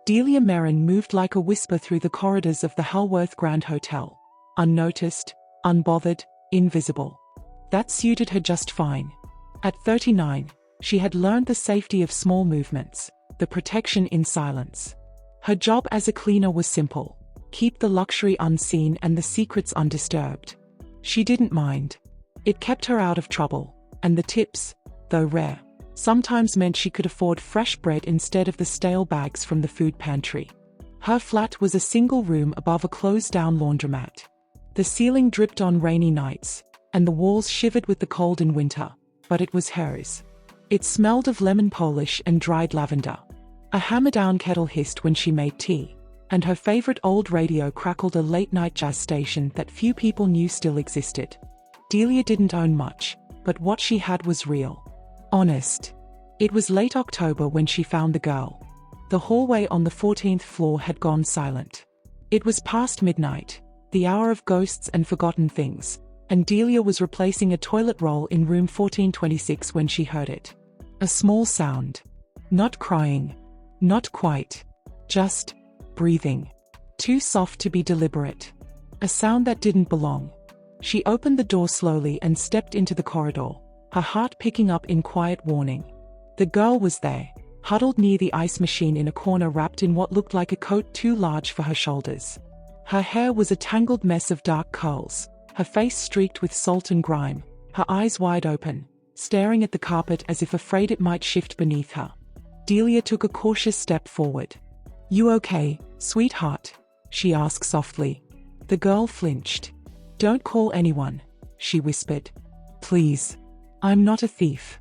Delia Merrin moved like a whisper through the corridors of the Halworth Grand Hotel. Unnoticed, unbothered, invisible. That suited her just fine. At 39, she had learned the safety of small movements, the protection in silence. Her job as a cleaner was simple: keep the luxury unseen and the secrets undisturbed. She didn't mind. It kept her out of trouble, and the tips, though rare, sometimes meant she could afford fresh bread instead of the stale bags from the food pantry. Her flat was a single room above a closed-down laundromat. The ceiling dripped on rainy nights, and the walls shivered with the cold in winter, but it was hers. It smelled of lemon polish and dried lavender. A hammer-down kettle hissed when she made tea, and her favorite old radio crackled a late-night jazz station that few people knew still existed. Delia didn't own much, but what she had was real. Honest. It was late October when she found the girl. The hallway on the 14th floor had gone silent. It was past midnight, the hour of ghosts and forgotten things, and Delia was replacing a toilet roll in room 1426 when she heard it. A small sound. Not crying. Not quite. Just breathing. Too soft to be deliberate. A sound that didn't belong. She opened the door slowly and stepped into the corridor, her heart picking up in quiet warning. The girl was there, huddled near the ice machine in a corner, wrapped in what looked like a coat too large for her shoulders. Her hair was a tangled mess of dark curls, her face streaked with salt and grime, her eyes wide open, staring at the carpet as if afraid it might shift beneath her. Delia took a cautious step forward. "You okay, sweetheart?" she asked softly. The girl flinched. "Don't call anyone," she whispered. "Please. I'm not a thief."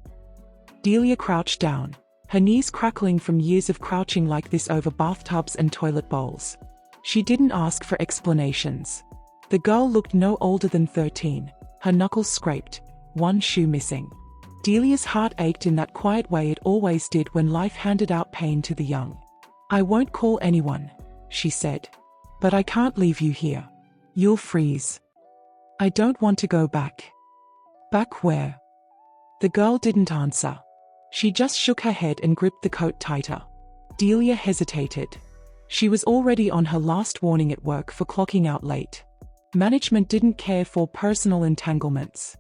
Delia crouched down, her knees crackling from years of crouching like this over bathtubs and toilet bowls. She didn't ask for explanations. The girl looked no older than 13, her knuckles scraped, one shoe missing. Delia's heart ached in that quiet way it always did when life handed out pain to the young. "I won't call anyone," she said. "But I can't leave you here. You'll freeze." "I don't want to go back." "Back where?" The girl didn't answer. She just shook her head and gripped the coat tighter. Delia hesitated. She was already on her last warning at work for clocking out late. Management didn't care for personal entanglements.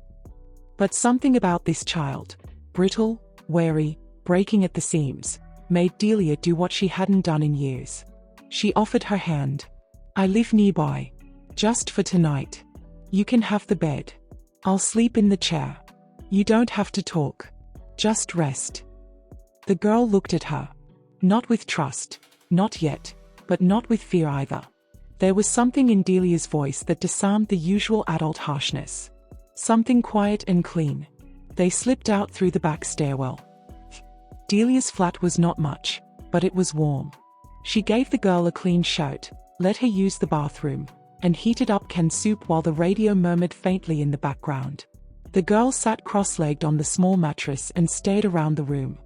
But something about this child, brittle, wary, breaking at the seams, made Delia do what she hadn't done in years. She offered her hand. "I live nearby. Just for tonight. You can have the bed. I'll sleep in the chair. You don't have to talk. Just rest." The girl looked at her. Not with trust. Not yet. But not with fear either. There was something in Delia's voice that disarmed the usual adult harshness. Something quiet and clean. They slipped out through the back stairwell. Delia's flat was not much, but it was warm. She gave the girl a clean shirt, let her use the bathroom, and heated up canned soup while the radio murmured faintly in the background. The girl sat cross-legged on the small mattress and stared around the room.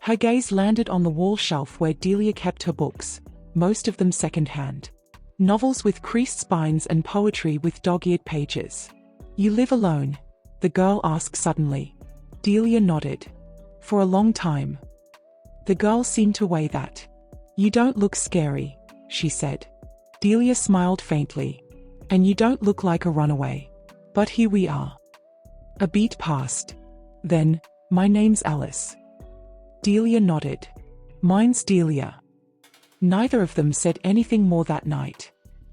Her gaze landed on the wall shelf where Delia kept her books, most of them second-hand. Novels with creased spines and poetry with dog-eared pages. "You live alone?" the girl asked suddenly. Delia nodded. "For a long time." The girl seemed to weigh that. "You don't look scary," she said. Delia smiled faintly. "And you don't look like a runaway. But here we are." A beat passed. Then, "My name's Alice." Delia nodded. "Mine's Delia." Neither of them said anything more that night.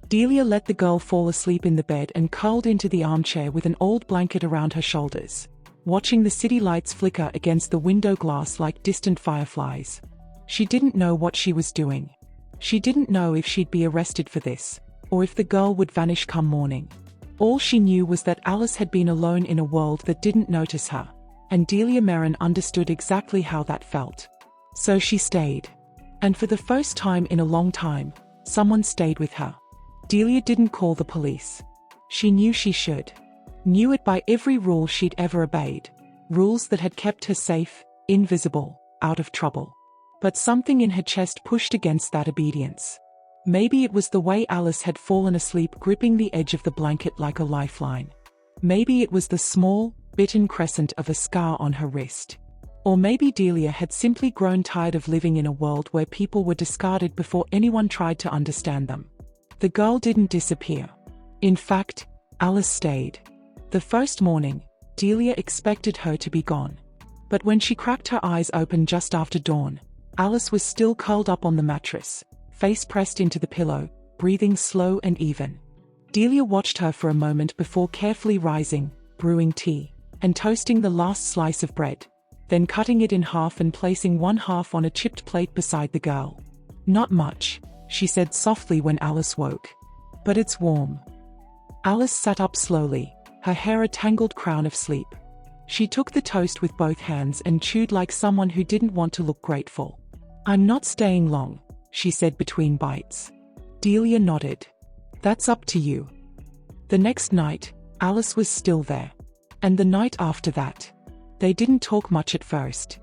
Delia let the girl fall asleep in the bed and curled into the armchair with an old blanket around her shoulders, watching the city lights flicker against the window glass like distant fireflies. She didn't know what she was doing. She didn't know if she'd be arrested for this, or if the girl would vanish come morning. All she knew was that Alice had been alone in a world that didn't notice her, and Delia Merrin understood exactly how that felt. So she stayed. And for the first time in a long time, someone stayed with her. Delia didn't call the police. She knew she should. Knew it by every rule she'd ever obeyed. Rules that had kept her safe, invisible, out of trouble. But something in her chest pushed against that obedience. Maybe it was the way Alice had fallen asleep gripping the edge of the blanket like a lifeline. Maybe it was the small, bitten crescent of a scar on her wrist. Or maybe Delia had simply grown tired of living in a world where people were discarded before anyone tried to understand them. The girl didn't disappear. In fact, Alice stayed. The first morning, Delia expected her to be gone. But when she cracked her eyes open just after dawn, Alice was still curled up on the mattress, face pressed into the pillow, breathing slow and even. Delia watched her for a moment before carefully rising, brewing tea, and toasting the last slice of bread, then cutting it in half and placing one half on a chipped plate beside the girl. "Not much," she said softly when Alice woke. "But it's warm." Alice sat up slowly, her hair a tangled crown of sleep. She took the toast with both hands and chewed like someone who didn't want to look grateful. "I'm not staying long," she said between bites. Delia nodded. "That's up to you." The next night, Alice was still there. And the night after that. They didn't talk much at first.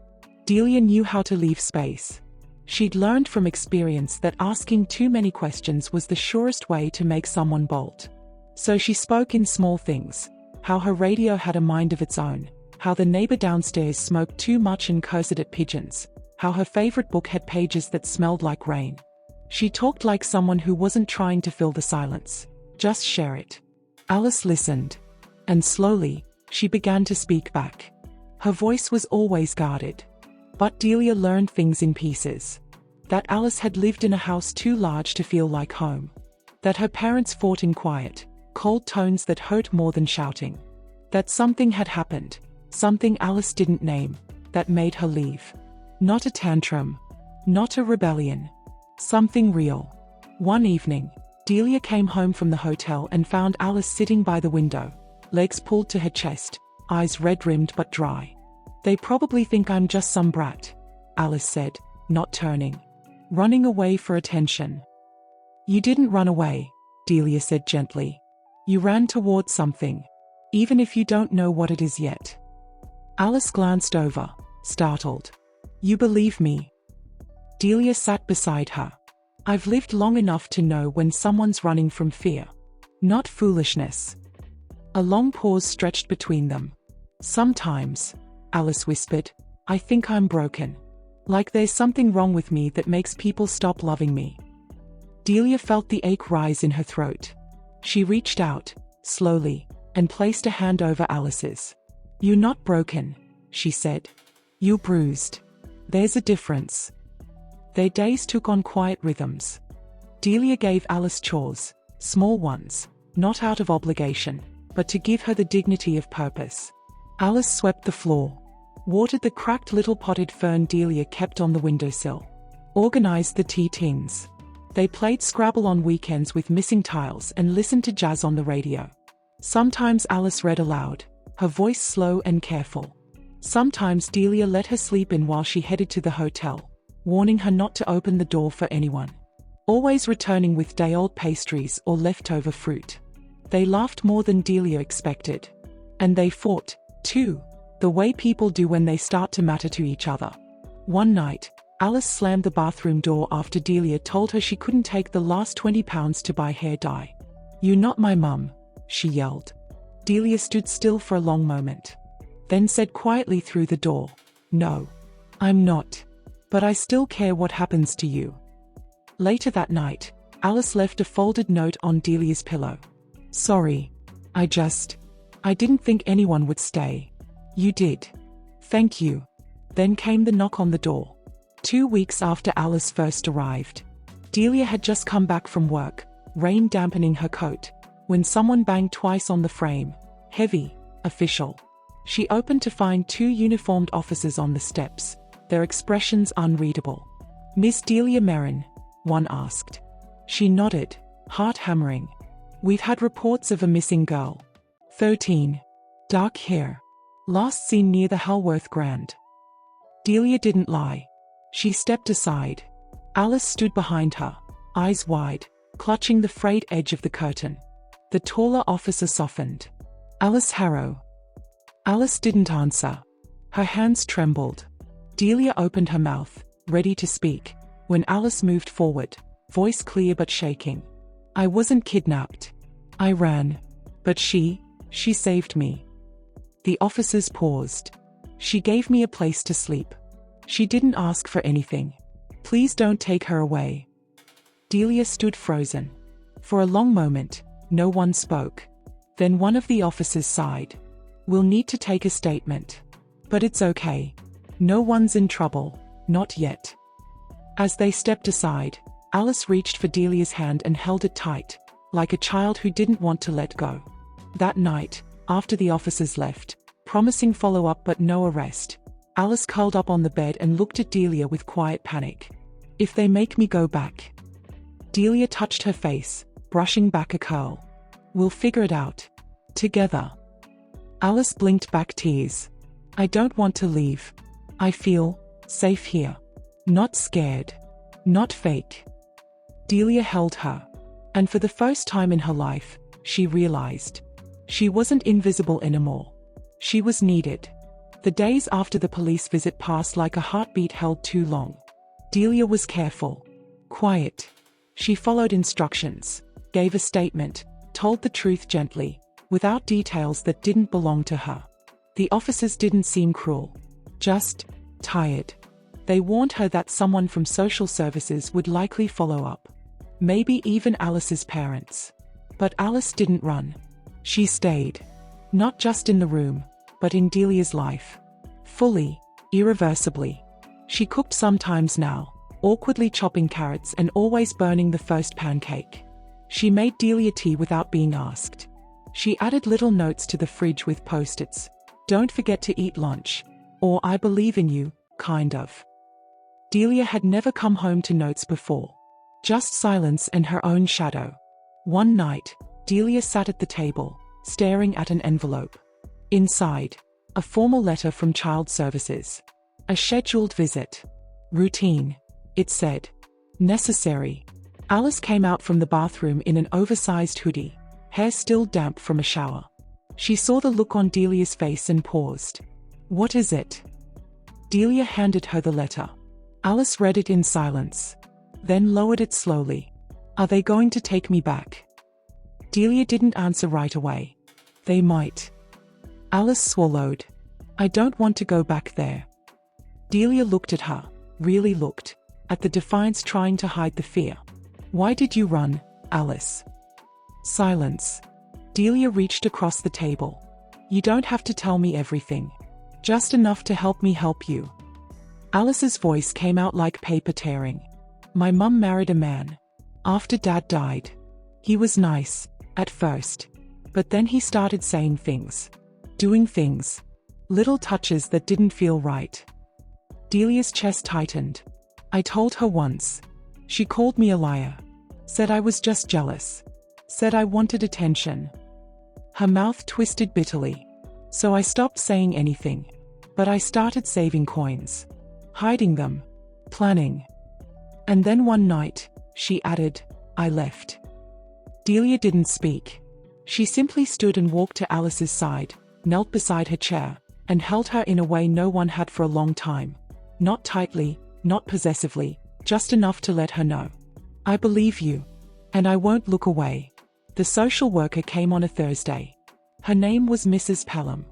Delia knew how to leave space. She'd learned from experience that asking too many questions was the surest way to make someone bolt. So she spoke in small things: how her radio had a mind of its own, how the neighbor downstairs smoked too much and cursed at pigeons, how her favorite book had pages that smelled like rain. She talked like someone who wasn't trying to fill the silence, just share it. Alice listened. And slowly, she began to speak back. Her voice was always guarded. But Delia learned things in pieces. That Alice had lived in a house too large to feel like home. That her parents fought in quiet, cold tones that hurt more than shouting. That something had happened, something Alice didn't name, that made her leave. Not a tantrum. Not a rebellion. Something real. One evening, Delia came home from the hotel and found Alice sitting by the window, legs pulled to her chest, eyes red-rimmed but dry. "They probably think I'm just some brat," Alice said, not turning. "Running away for attention." "You didn't run away," Delia said gently. "You ran towards something. Even if you don't know what it is yet." Alice glanced over, startled. "You believe me?" Delia sat beside her. "I've lived long enough to know when someone's running from fear. Not foolishness." A long pause stretched between them. "Sometimes," Alice whispered, "I think I'm broken. Like there's something wrong with me that makes people stop loving me." Delia felt the ache rise in her throat. She reached out, slowly, and placed a hand over Alice's. "You're not broken," she said. "You're bruised. There's a difference." Their days took on quiet rhythms. Delia gave Alice chores, small ones, not out of obligation, but to give her the dignity of purpose. Alice swept the floor, watered the cracked little potted fern Delia kept on the windowsill, organized the tea tins. They played Scrabble on weekends with missing tiles and listened to jazz on the radio. Sometimes Alice read aloud, her voice slow and careful. Sometimes Delia let her sleep in while she headed to the hotel, warning her not to open the door for anyone. Always returning with day-old pastries or leftover fruit. They laughed more than Delia expected. And they fought, too, the way people do when they start to matter to each other. One night, Alice slammed the bathroom door after Delia told her she couldn't take the last £20 to buy hair dye. "You're not my mum," she yelled. Delia stood still for a long moment. Then said quietly through the door, "No, I'm not. But I still care what happens to you." Later that night, Alice left a folded note on Delia's pillow. "Sorry. I didn't think anyone would stay." "You did. Thank you." Then came the knock on the door. 2 weeks after Alice first arrived. Delia had just come back from work, rain dampening her coat, when someone banged twice on the frame. Heavy, official. She opened to find 2 uniformed officers on the steps, their expressions unreadable. "Miss Delia Merrin?" one asked. She nodded, heart hammering. "We've had reports of a missing girl. 13. Dark hair. Last seen near the Halworth Grand." Delia didn't lie. She stepped aside. Alice stood behind her, eyes wide, clutching the frayed edge of the curtain. The taller officer softened. "Alice Harrow." Alice didn't answer. Her hands trembled. Delia opened her mouth, ready to speak, when Alice moved forward, voice clear but shaking. "I wasn't kidnapped. I ran. But she saved me." The officers paused. She gave me a place to sleep. She didn't ask for anything. Please don't take her away." Delia stood frozen. For a long moment, no one spoke. Then one of the officers sighed. "We'll need to take a statement. But it's okay. No one's in trouble, not yet." As they stepped aside, Alice reached for Delia's hand and held it tight, like a child who didn't want to let go. That night, after the officers left, promising follow-up but no arrest, Alice curled up on the bed and looked at Delia with quiet panic. "If they make me go back." Delia touched her face, brushing back a curl. "We'll figure it out. Together." Alice blinked back tears. "I don't want to leave. I feel safe here. Not scared. Not fake." Delia held her. And for the first time in her life, she realized. She wasn't invisible anymore. She was needed. The days after the police visit passed like a heartbeat held too long. Delia was careful. Quiet. She followed instructions, gave a statement, told the truth gently, without details that didn't belong to her. The officers didn't seem cruel. Just tired. They warned her that someone from social services would likely follow up. Maybe even Alice's parents. But Alice didn't run. She stayed. Not just in the room, but in Delia's life. Fully, irreversibly. She cooked sometimes now, awkwardly chopping carrots and always burning the first pancake. She made Delia tea without being asked. She added little notes to the fridge with post-its. "Don't forget to eat lunch." Or "I believe in you," kind of. Delia had never come home to notes before. Just silence and her own shadow. One night, Delia sat at the table, staring at an envelope. Inside, a formal letter from Child Services. A scheduled visit. Routine, it said. Necessary. Alice came out from the bathroom in an oversized hoodie, hair still damp from a shower. She saw the look on Delia's face and paused. "What is it?" Delia handed her the letter. Alice read it in silence, then lowered it slowly. "Are they going to take me back?" Delia didn't answer right away. "They might." Alice swallowed. "I don't want to go back there." Delia looked at her, really looked, at the defiance trying to hide the fear. "Why did you run, Alice?" Silence. Delia reached across the table. "You don't have to tell me everything. Just enough to help me help you." Alice's voice came out like paper tearing. "My mum married a man. After Dad died. He was nice, at first. But then he started saying things. Doing things. Little touches that didn't feel right." Delia's chest tightened. "I told her once. She called me a liar. Said I was just jealous. Said I wanted attention." Her mouth twisted bitterly. "So I stopped saying anything. But I started saving coins. Hiding them. Planning. And then one night," she added, "I left." Delia didn't speak. She simply stood and walked to Alice's side, knelt beside her chair, and held her in a way no one had for a long time. Not tightly, not possessively, just enough to let her know. "I believe you. And I won't look away." The social worker came on a Thursday. Her name was Mrs. Pelham.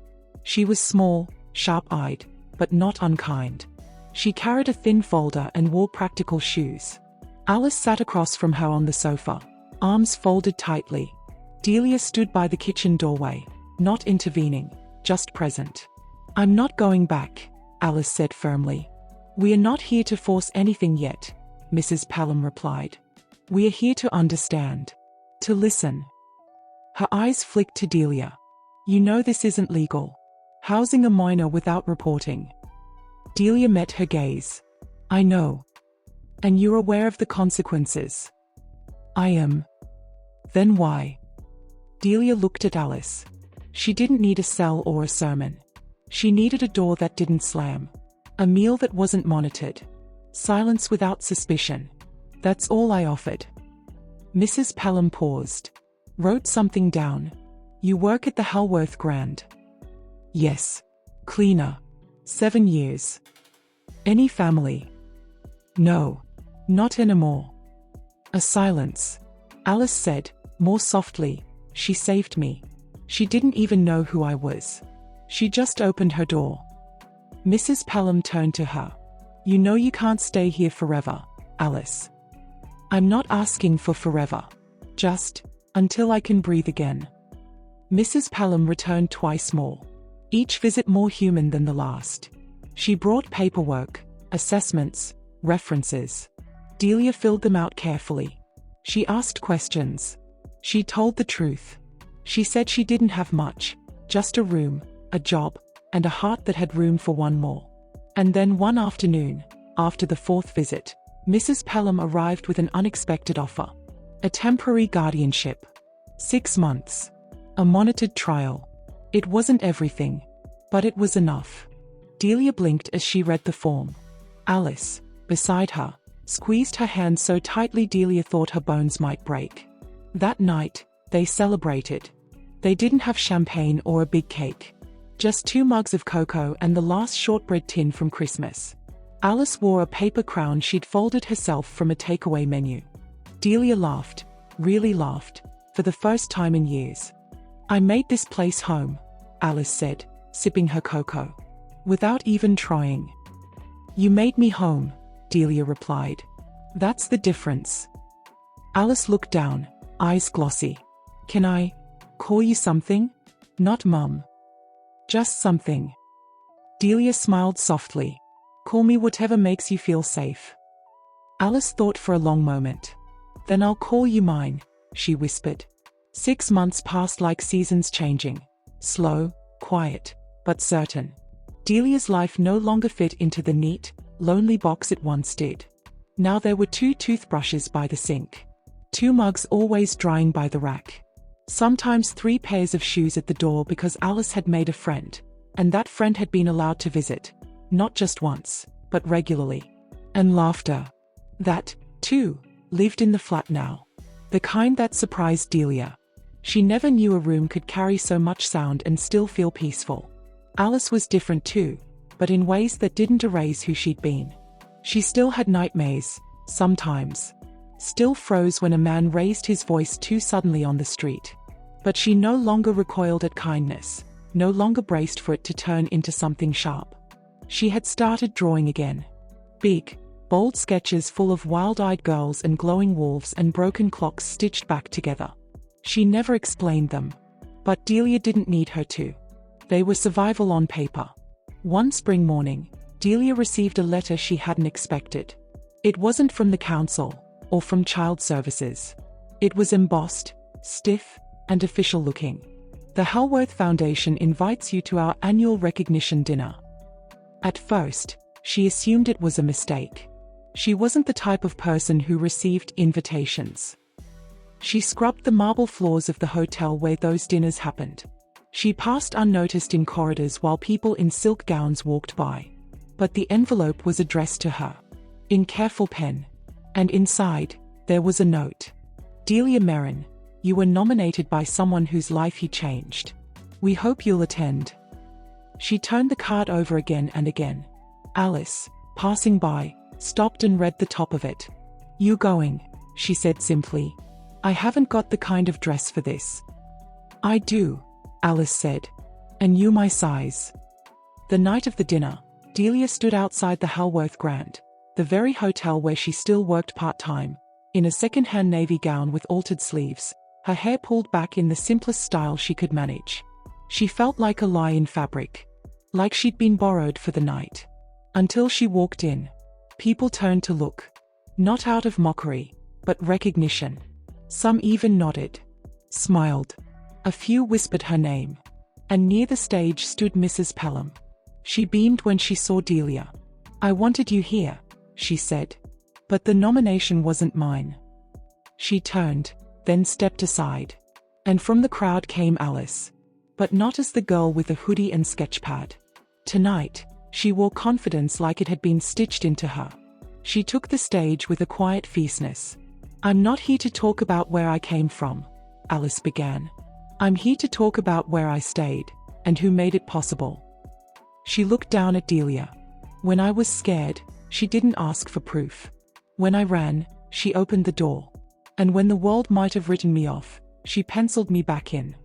She was small, sharp-eyed, but not unkind. She carried a thin folder and wore practical shoes. Alice sat across from her on the sofa, arms folded tightly. Delia stood by the kitchen doorway, not intervening, just present. "I'm not going back," Alice said firmly. "We are not here to force anything yet," Mrs. Pelham replied. "We are here to understand. To listen." Her eyes flicked to Delia. "You know this isn't legal. Housing a minor without reporting." Delia met her gaze. "I know. And you're aware of the consequences." "I am." "Then why?" Delia looked at Alice. She didn't need a cell or a sermon. She needed a door that didn't slam. A meal that wasn't monitored. Silence without suspicion. That's all I offered. Mrs. Pelham paused. Wrote something down. "You work at the Halworth Grand." "Yes. Cleaner. 7 years." "Any family?" "No. Not anymore." A silence. Alice said, more softly, "She saved me. She didn't even know who I was. She just opened her door." Mrs. Pelham turned to her. You know you can't stay here forever, Alice. I'm not asking for forever. Just until I can breathe again. Mrs. Pelham returned twice more. Each visit more human than the last. She brought paperwork, assessments, references. Delia filled them out carefully. She asked questions. She told the truth. She said she didn't have much, just a room, a job, and a heart that had room for one more. And then one afternoon, after the fourth visit, Mrs. Pelham arrived with an unexpected offer. A temporary guardianship. 6 months. A monitored trial. It wasn't everything, but it was enough. Delia blinked as she read the form. Alice, beside her, squeezed her hand so tightly Delia thought her bones might break. That night, they celebrated. They didn't have champagne or a big cake. Just 2 mugs of cocoa and the last shortbread tin from Christmas. Alice wore a paper crown she'd folded herself from a takeaway menu. Delia laughed, really laughed, for the first time in years. I made this place home, Alice said, sipping her cocoa. Without even trying. You made me home, Delia replied. That's the difference. Alice looked down, eyes glossy. Can I call you something? Not Mum. Just something. Delia smiled softly. Call me whatever makes you feel safe. Alice thought for a long moment. Then I'll call you mine, she whispered. 6 months passed like seasons changing. Slow, quiet, but certain. Delia's life no longer fit into the neat, lonely box it once did. Now there were 2 toothbrushes by the sink. 2 mugs always drying by the rack. Sometimes 3 pairs of shoes at the door because Alice had made a friend, and that friend had been allowed to visit, not just once, but regularly. And laughter. That, too, lived in the flat now. The kind that surprised Delia. She never knew a room could carry so much sound and still feel peaceful. Alice was different too, but in ways that didn't erase who she'd been. She still had nightmares, sometimes. Still froze when a man raised his voice too suddenly on the street. But she no longer recoiled at kindness, no longer braced for it to turn into something sharp. She had started drawing again. Big, bold sketches full of wild-eyed girls and glowing wolves and broken clocks stitched back together. She never explained them. But Delia didn't need her to. They were survival on paper. One spring morning, Delia received a letter she hadn't expected. It wasn't from the council, or from child services. It was embossed, stiff, and official-looking. The Halworth Foundation invites you to our annual recognition dinner. At first, she assumed it was a mistake. She wasn't the type of person who received invitations. She scrubbed the marble floors of the hotel where those dinners happened. She passed unnoticed in corridors while people in silk gowns walked by. But the envelope was addressed to her. In careful pen. And inside, there was a note. Delia Merrin, you were nominated by someone whose life he changed. We hope you'll attend. She turned the card over again and again. Alice, passing by, stopped and read the top of it. You going? She said simply. I haven't got the kind of dress for this. I do, Alice said. And you my size. The night of the dinner, Delia stood outside the Halworth Grand, the very hotel where she still worked part-time, in a second-hand navy gown with altered sleeves, her hair pulled back in the simplest style she could manage. She felt like a lie in fabric, like she'd been borrowed for the night. Until she walked in. People turned to look. Not out of mockery, but recognition. Some even nodded, smiled. A few whispered her name. And near the stage stood Mrs. Pelham. She beamed when she saw Delia. I wanted you here, she said. But the nomination wasn't mine. She turned, then stepped aside. And from the crowd came Alice. But not as the girl with the hoodie and sketchpad. Tonight, she wore confidence like it had been stitched into her. She took the stage with a quiet fierceness. I'm not here to talk about where I came from, Alice began. I'm here to talk about where I stayed, and who made it possible. She looked down at Delia. When I was scared, she didn't ask for proof. When I ran, she opened the door. And when the world might have written me off, she penciled me back in.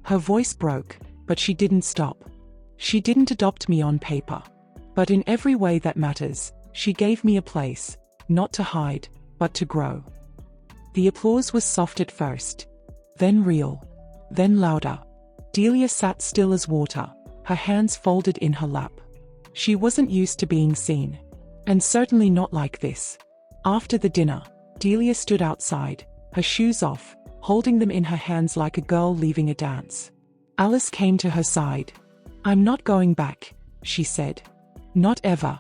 Her voice broke, but she didn't stop. She didn't adopt me on paper. But in every way that matters, she gave me a place, not to hide, but to grow. The applause was soft at first, then real, then louder. Delia sat still as water, her hands folded in her lap. She wasn't used to being seen, and certainly not like this. After the dinner, Delia stood outside, her shoes off, holding them in her hands like a girl leaving a dance. Alice came to her side. "I'm not going back," she said. "Not ever.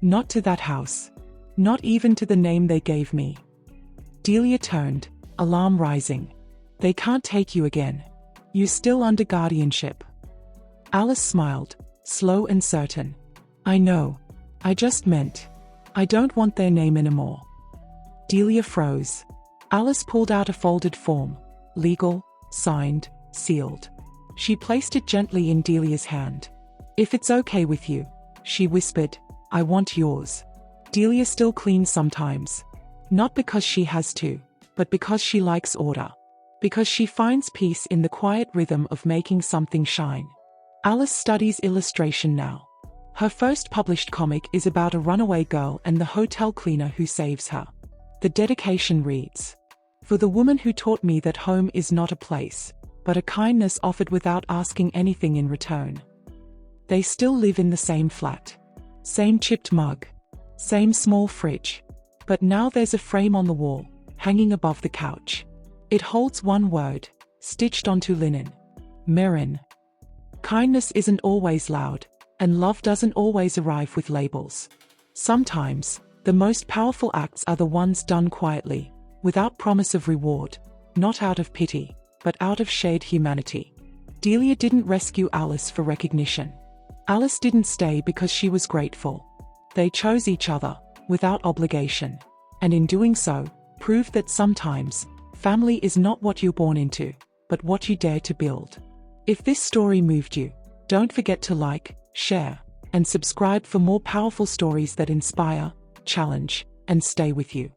Not to that house. Not even to the name they gave me." Delia turned, alarm rising. "They can't take you again. You're still under guardianship." Alice smiled, slow and certain. "I know. I just meant, I don't want their name anymore." Delia froze. Alice pulled out a folded form, legal, signed, sealed. She placed it gently in Delia's hand. "If it's okay with you," she whispered, "I want yours." Delia still cleans sometimes. Not because she has to, but because she likes order. Because she finds peace in the quiet rhythm of making something shine. Alice studies illustration now. Her first published comic is about a runaway girl and the hotel cleaner who saves her. The dedication reads, "For the woman who taught me that home is not a place, but a kindness offered without asking anything in return." They still live in the same flat. Same chipped mug. Same small fridge. But now there's a frame on the wall, hanging above the couch. It holds one word, stitched onto linen. Merrin. Kindness isn't always loud, and love doesn't always arrive with labels. Sometimes, the most powerful acts are the ones done quietly, without promise of reward, not out of pity, but out of shared humanity. Delia didn't rescue Alice for recognition. Alice didn't stay because she was grateful. They chose each other, without obligation, and in doing so, proved that sometimes, family is not what you're born into, but what you dare to build. If this story moved you, don't forget to like, share, and subscribe for more powerful stories that inspire, challenge, and stay with you.